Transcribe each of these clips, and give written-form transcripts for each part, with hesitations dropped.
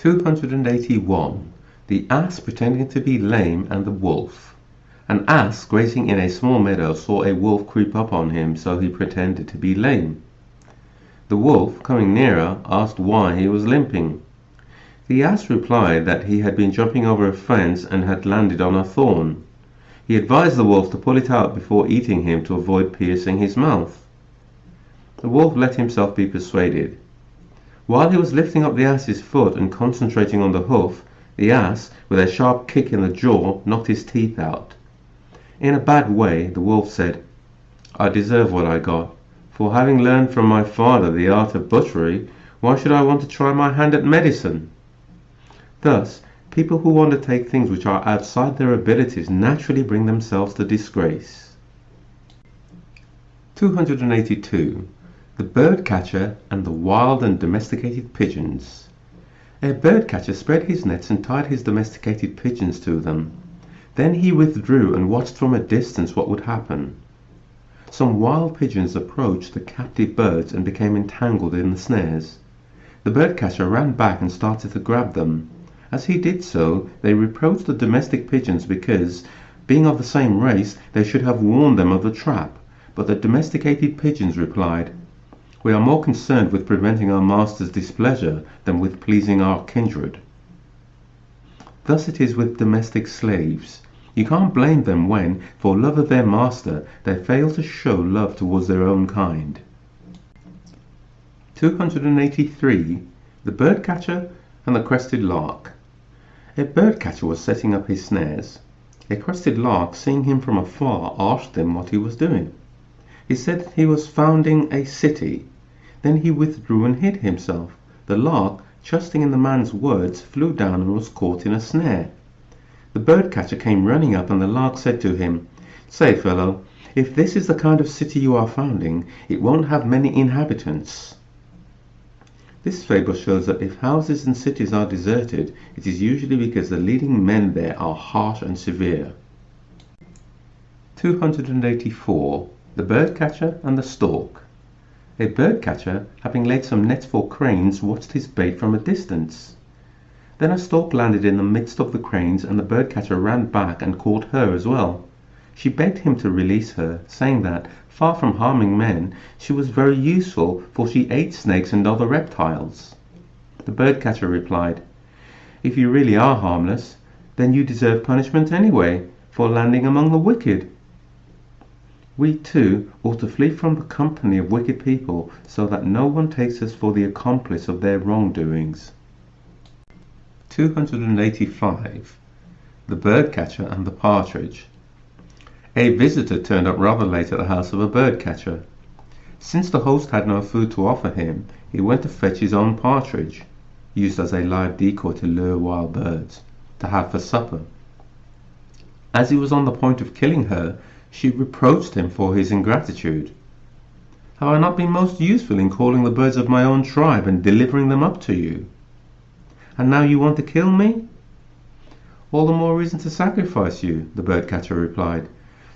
281. The Ass pretending to be lame and the Wolf. An ass grazing in a small meadow saw a wolf creep up on him, so he pretended to be lame. The wolf, coming nearer, asked why he was limping. The ass replied that he had been jumping over a fence and had landed on a thorn. He advised the wolf to pull it out before eating him to avoid piercing his mouth. The wolf let himself be persuaded. While he was lifting up the ass's foot and concentrating on the hoof, the ass, with a sharp kick in the jaw, knocked his teeth out. In a bad way, the wolf said, "I deserve what I got, for having learned from my father the art of butchery, why should I want to try my hand at medicine?" Thus, people who undertake things which are outside their abilities naturally bring themselves to disgrace. 282. The Bird-catcher and the Wild and Domesticated Pigeons. A bird-catcher spread his nets and tied his domesticated pigeons to them. Then he withdrew and watched from a distance what would happen. Some wild pigeons approached the captive birds and became entangled in the snares. The bird-catcher ran back and started to grab them. As he did so, they reproached the domestic pigeons because, being of the same race, they should have warned them of the trap. But the domesticated pigeons replied, "We are more concerned with preventing our master's displeasure than with pleasing our kindred." Thus it is with domestic slaves. You can't blame them when, for love of their master, they fail to show love towards their own kind. 283. The Bird-catcher and the Crested Lark. A bird-catcher was setting up his snares. A crested lark, seeing him from afar, asked him what he was doing. He said he was founding a city. Then he withdrew and hid himself. The lark, trusting in the man's words, flew down and was caught in a snare. The bird-catcher came running up, and the lark said to him, "Say, fellow, if this is the kind of city you are founding, it won't have many inhabitants." This fable shows that if houses and cities are deserted, it is usually because the leading men there are harsh and severe. 284. The Bird-catcher and the Stork. A bird-catcher, having laid some nets for cranes, watched his bait from a distance. Then a stork landed in the midst of the cranes, and the bird-catcher ran back and caught her as well. She begged him to release her, saying that, far from harming men, she was very useful, for she ate snakes and other reptiles. The bird-catcher replied, "If you really are harmless, then you deserve punishment anyway, for landing among the wicked. We, too, ought to flee from the company of wicked people, so that no one takes us for the accomplice of their wrongdoings." 285. The Bird-catcher and the Partridge. A visitor turned up rather late at the house of a bird-catcher. Since the host had no food to offer him, he went to fetch his own partridge, used as a live decoy to lure wild birds, to have for supper. As he was on the point of killing her, she reproached him for his ingratitude. "Have I not been most useful in calling the birds of my own tribe and delivering them up to you? And now you want to kill me?" "All the more reason to sacrifice you," the bird-catcher replied,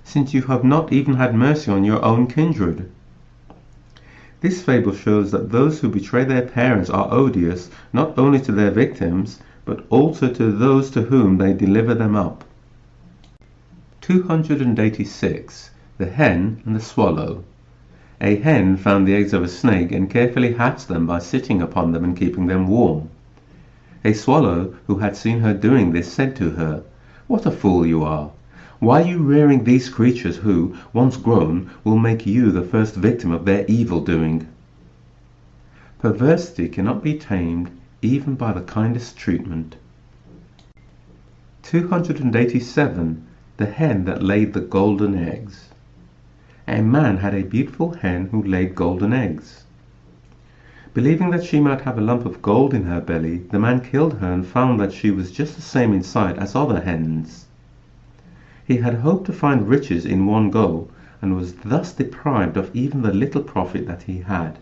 "since you have not even had mercy on your own kindred." This fable shows that those who betray their parents are odious not only to their victims, but also to those to whom they deliver them up. 286. The Hen and the Swallow. A hen found the eggs of a snake and carefully hatched them by sitting upon them and keeping them warm. A swallow, who had seen her doing this, said to her, "What a fool you are! Why are you rearing these creatures who, once grown, will make you the first victim of their evil doing?" Perversity cannot be tamed even by the kindest treatment. 287. The Hen that laid the golden eggs. A man had a beautiful hen who laid golden eggs. Believing that she might have a lump of gold in her belly, the man killed her and found that she was just the same inside as other hens. He had hoped to find riches in one go, and was thus deprived of even the little profit that he had.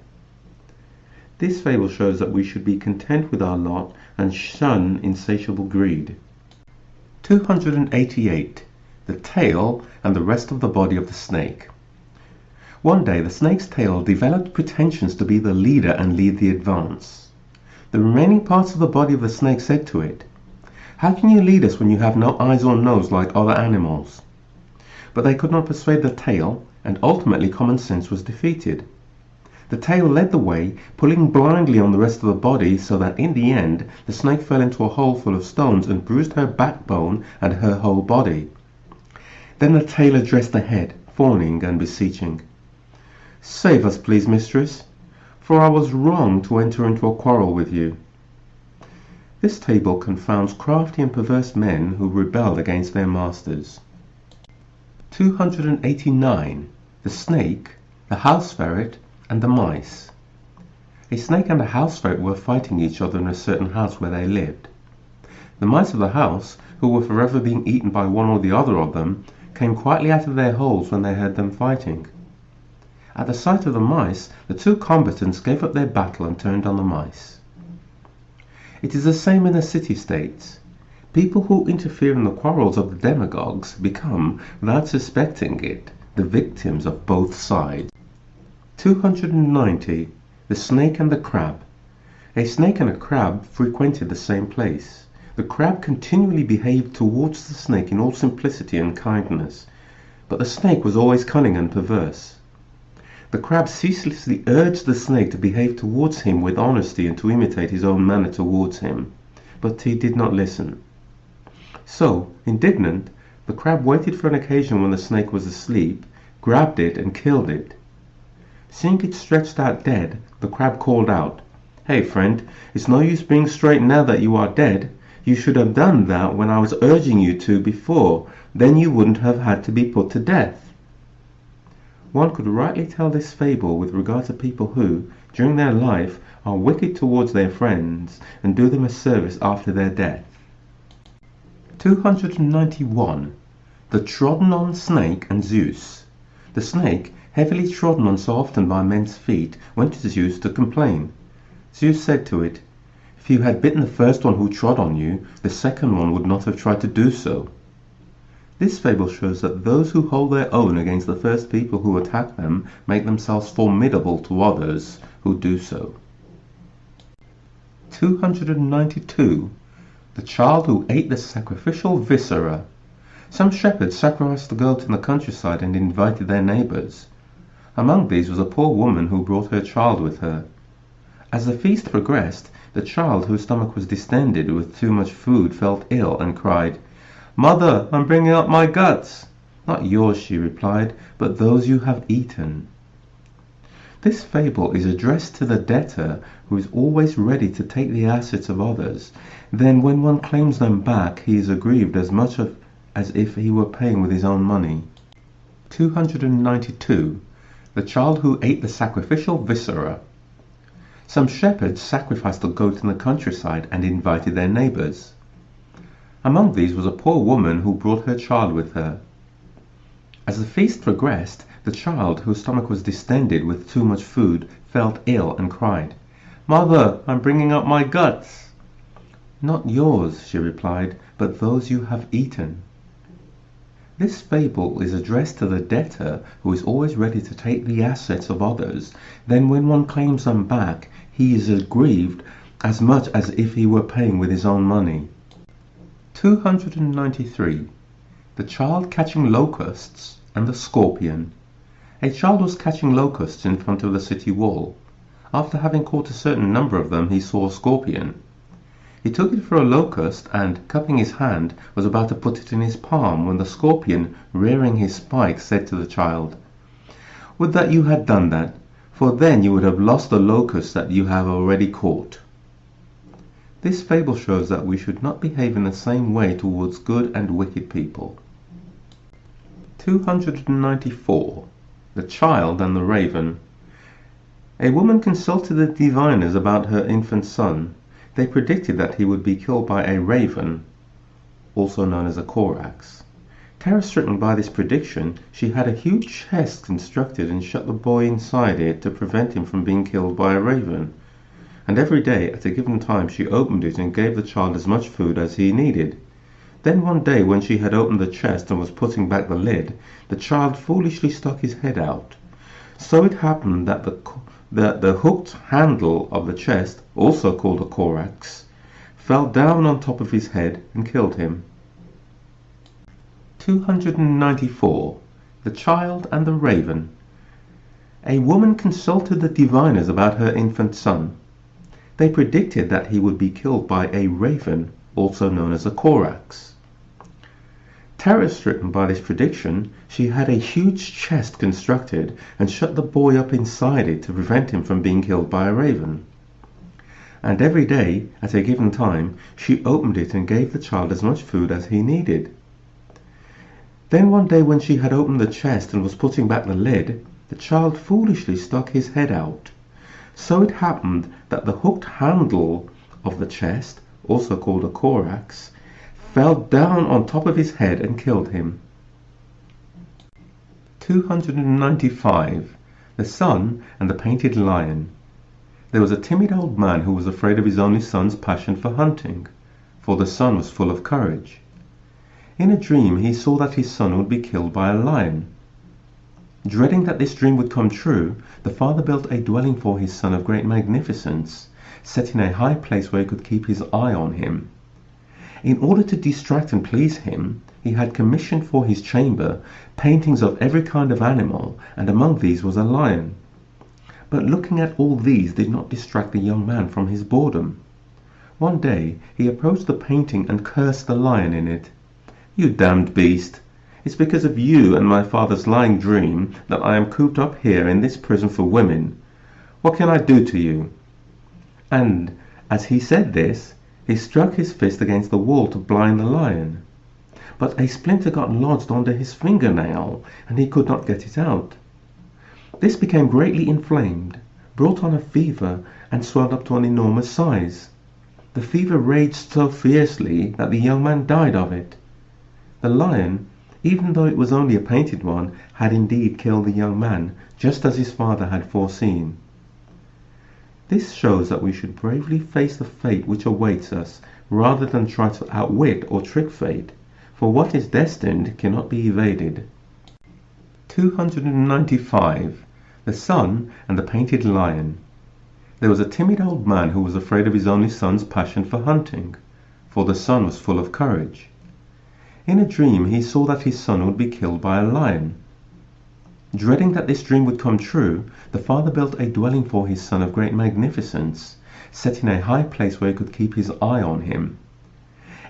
This fable shows that we should be content with our lot and shun insatiable greed. 288. The Tail and the Rest of the Body of the Snake. One day the snake's tail developed pretensions to be the leader and lead the advance. The remaining parts of the body of the snake said to it, "How can you lead us when you have no eyes or nose like other animals?" But they could not persuade the tail, and ultimately common sense was defeated. The tail led the way, pulling blindly on the rest of the body, so that in the end the snake fell into a hole full of stones and bruised her backbone and her whole body. Then the tail addressed the head, fawning and beseeching, "Save us, please, mistress, for I was wrong to enter into a quarrel with you." This tale confounds crafty and perverse men who rebelled against their masters. 289. The Snake, the House Ferret, and the Mice. A snake and a house ferret were fighting each other in a certain house where they lived. The mice of the house, who were forever being eaten by one or the other of them, came quietly out of their holes when they heard them fighting. At the sight of the mice, the two combatants gave up their battle and turned on the mice. It is the same in the city-states. People who interfere in the quarrels of the demagogues become, without suspecting it, the victims of both sides. 290. The Snake and the Crab. A snake and a crab frequented the same place. The crab continually behaved towards the snake in all simplicity and kindness, but the snake was always cunning and perverse. The crab ceaselessly urged the snake to behave towards him with honesty and to imitate his own manner towards him, but he did not listen. So, indignant, the crab waited for an occasion when the snake was asleep, grabbed it and killed it. Seeing it stretched out dead, the crab called out, "Hey friend, it's no use being straight now that you are dead. You should have done that when I was urging you to before, then you wouldn't have had to be put to death." One could rightly tell this fable with regard to people who, during their life, are wicked towards their friends and do them a service after their death. 291. The Trodden-on Snake and Zeus. The snake, heavily trodden on so often by men's feet, went to Zeus to complain. Zeus said to it, "If you had bitten the first one who trod on you, the second one would not have tried to do so." This fable shows that those who hold their own against the first people who attack them make themselves formidable to others who do so. 292. The Child who ate the sacrificial viscera. Some shepherds sacrificed a goat in the countryside and invited their neighbors. Among these was a poor woman who brought her child with her. As the feast progressed, the child, whose stomach was distended with too much food, felt ill and cried, "Mother, I'm bringing up my guts." "Not yours," she replied, "but those you have eaten." This fable is addressed to the debtor who is always ready to take the assets of others. Then when one claims them back, he is aggrieved as much as if he were paying with his own money. 292. The Child who ate the sacrificial viscera. Some shepherds sacrificed a goat in the countryside and invited their neighbors. Among these was a poor woman who brought her child with her. As the feast progressed, the child, whose stomach was distended with too much food, felt ill and cried, "Mother, I'm bringing up my guts." "Not yours," she replied, "but those you have eaten." This fable is addressed to the debtor who is always ready to take the assets of others. Then when one claims them back, he is aggrieved as much as if he were paying with his own money. 293. The Child catching locusts and the scorpion. A child was catching locusts in front of the city wall. After having caught a certain number of them, he saw a scorpion. He took it for a locust and, cupping his hand, was about to put it in his palm when the scorpion, rearing his spikes, said to the child, "Would that you had done that, for then you would have lost the locust that you have already caught." This fable shows that we should not behave in the same way towards good and wicked people. 294. The Child and the Raven. A woman consulted the diviners about her infant son. They predicted that he would be killed by a raven, also known as a corax. Terror-stricken by this prediction, she had a huge chest constructed and shut the boy inside it to prevent him from being killed by a raven. And every day, at a given time, she opened it and gave the child as much food as he needed. Then one day, when she had opened the chest and was putting back the lid, the child foolishly stuck his head out. So it happened that that the hooked handle of the chest, also called a corax, fell down on top of his head and killed him. 294. The Child and the Raven. A woman consulted the diviners about her infant son. They predicted that he would be killed by a raven, also known as a corax. Terror-stricken by this prediction, she had a huge chest constructed and shut the boy up inside it to prevent him from being killed by a raven. And every day, at a given time, she opened it and gave the child as much food as he needed. Then one day when she had opened the chest and was putting back the lid, the child foolishly stuck his head out. So it happened that the hooked handle of the chest, also called a corax, fell down on top of his head and killed him. 295. The Sun and the Painted Lion. There was a timid old man who was afraid of his only son's passion for hunting, for the son was full of courage. In a dream he saw that his son would be killed by a lion. Dreading that this dream would come true, the father built a dwelling for his son of great magnificence, set in a high place where he could keep his eye on him. In order to distract and please him, he had commissioned for his chamber paintings of every kind of animal, and among these was a lion. But looking at all these did not distract the young man from his boredom. One day he approached the painting and cursed the lion in it. "You damned beast! It's because of you and my father's lying dream that I am cooped up here in this prison for women. What can I do to you?" And as he said this, he struck his fist against the wall to blind the lion. But a splinter got lodged under his fingernail, and he could not get it out. This became greatly inflamed, brought on a fever, and swelled up to an enormous size. The fever raged so fiercely that the young man died of it. The lion, even though it was only a painted one, had indeed killed the young man, just as his father had foreseen. This shows that we should bravely face the fate which awaits us, rather than try to outwit or trick fate, for what is destined cannot be evaded. 295. The Sun and the Painted Lion. There was a timid old man who was afraid of his only son's passion for hunting, for the son was full of courage. In a dream he saw that his son would be killed by a lion. Dreading that this dream would come true, the father built a dwelling for his son of great magnificence, set in a high place where he could keep his eye on him.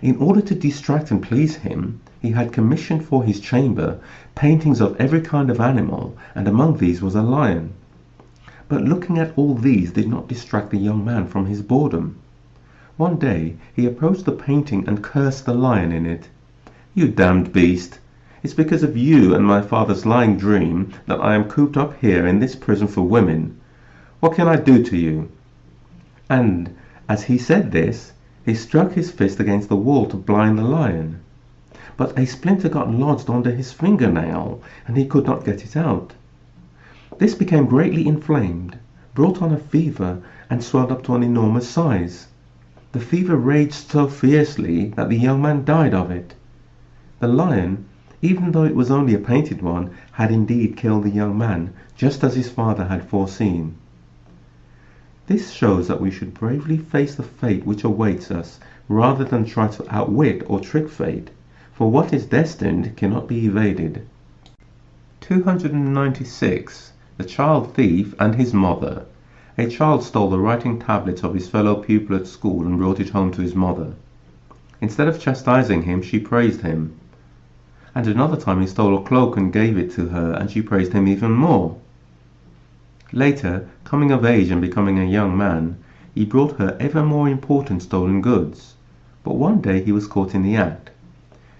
In order to distract and please him, he had commissioned for his chamber paintings of every kind of animal, and among these was a lion. But looking at all these did not distract the young man from his boredom. One day he approached the painting and cursed the lion in it. "You damned beast! It's because of you and my father's lying dream that I am cooped up here in this prison for women. What can I do to you?" And as he said this, he struck his fist against the wall to blind the lion. But a splinter got lodged under his fingernail, and he could not get it out. This became greatly inflamed, brought on a fever, and swelled up to an enormous size. The fever raged so fiercely that the young man died of it. The lion, even though it was only a painted one, had indeed killed the young man, just as his father had foreseen. This shows that we should bravely face the fate which awaits us, rather than try to outwit or trick fate, for what is destined cannot be evaded. 296. The Child Thief and His Mother. A child stole the writing tablet of his fellow pupil at school and brought it home to his mother. Instead of chastising him, she praised him. And another time he stole a cloak and gave it to her, and she praised him even more. Later, coming of age and becoming a young man, he brought her ever more important stolen goods. But one day he was caught in the act.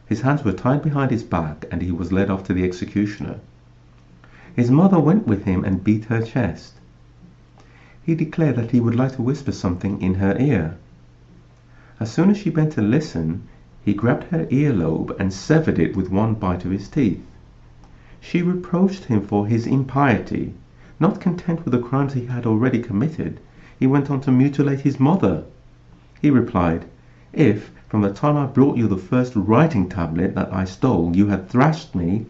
His hands were tied behind his back, and he was led off to the executioner. His mother went with him and beat her chest. He declared that he would like to whisper something in her ear. As soon as she bent to listen, he grabbed her earlobe and severed it with one bite of his teeth. She reproached him for his impiety. Not content with the crimes he had already committed, he went on to mutilate his mother. He replied, "If, from the time I brought you the first writing tablet that I stole, you had thrashed me,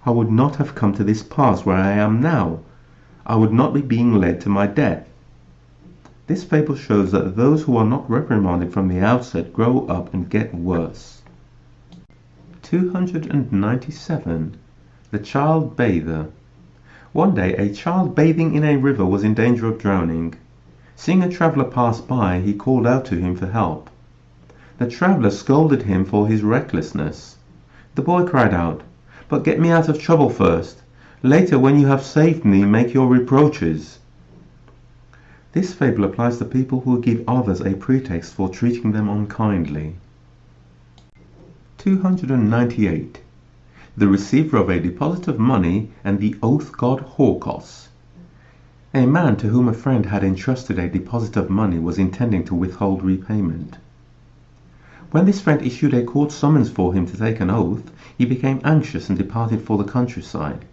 I would not have come to this pass where I am now. I would not be being led to my death. This fable shows that those who are not reprimanded from the outset grow up and get worse. 297. The Child Bather. One day a child bathing in a river was in danger of drowning. Seeing a traveller pass by, he called out to him for help. The traveller scolded him for his recklessness. The boy cried out, "But get me out of trouble first. Later, when you have saved me, make your reproaches." This fable applies to people who give others a pretext for treating them unkindly. 298. The receiver of a deposit of money and the oath god Tortoise. A man to whom a friend had entrusted a deposit of money was intending to withhold repayment. When this friend issued a court summons for him to take an oath, he became anxious and departed for the countryside.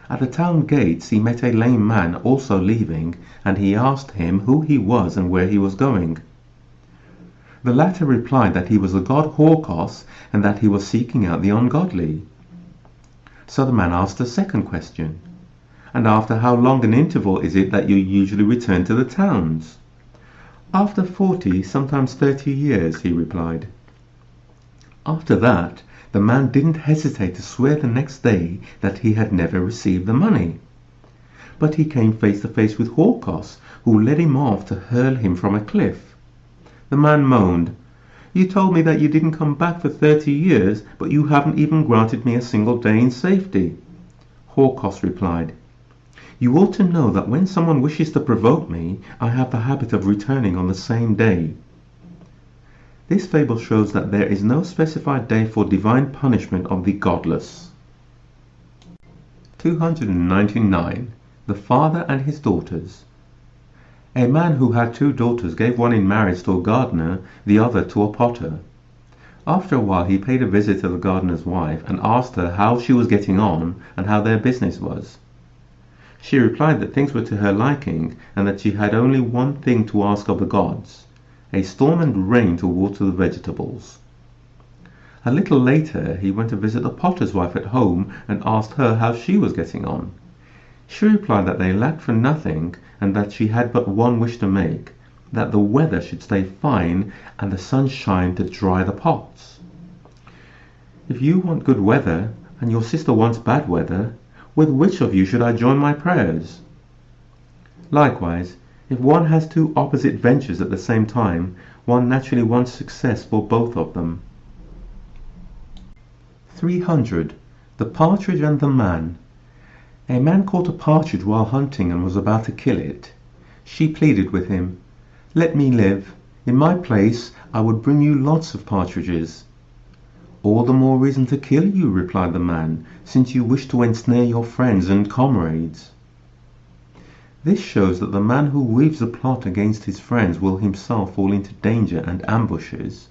At the town gates he met a lame man also leaving, and he asked him who he was and where he was going. The latter replied that he was the god Tortoise and that he was seeking out the ungodly. So the man asked a second question, "And after how long an interval is it that you usually return to the towns?" "After 40, sometimes 30 years," he replied. After that, the man didn't hesitate to swear the next day that he had never received the money. But he came face to face with Tortoise, who led him off to hurl him from a cliff. The man moaned, "You told me that you didn't come back for 30 years, but you haven't even granted me a single day in safety." Tortoise replied, "You ought to know that when someone wishes to provoke me, I have the habit of returning on the same day." This fable shows that there is no specified day for divine punishment of the godless. 299. The Father and His Daughters. A man who had 2 daughters gave one in marriage to a gardener, the other to a potter. After a while he paid a visit to the gardener's wife and asked her how she was getting on and how their business was. She replied that things were to her liking and that she had only one thing to ask of the gods: a storm and rain to water the vegetables. A little later he went to visit the potter's wife at home and asked her how she was getting on. She replied that they lacked for nothing and that she had but one wish to make, that the weather should stay fine and the sun shine to dry the pots. "If you want good weather and your sister wants bad weather, with which of you should I join my prayers?" Likewise, if one has 2 opposite ventures at the same time, one naturally wants success for both of them. 300. The Partridge and the Man. A man caught a partridge while hunting and was about to kill it. She pleaded with him, "Let me live. In my place I would bring you lots of partridges." "All the more reason to kill you," replied the man, "since you wish to ensnare your friends and comrades." This shows that the man who weaves a plot against his friends will himself fall into danger and ambushes.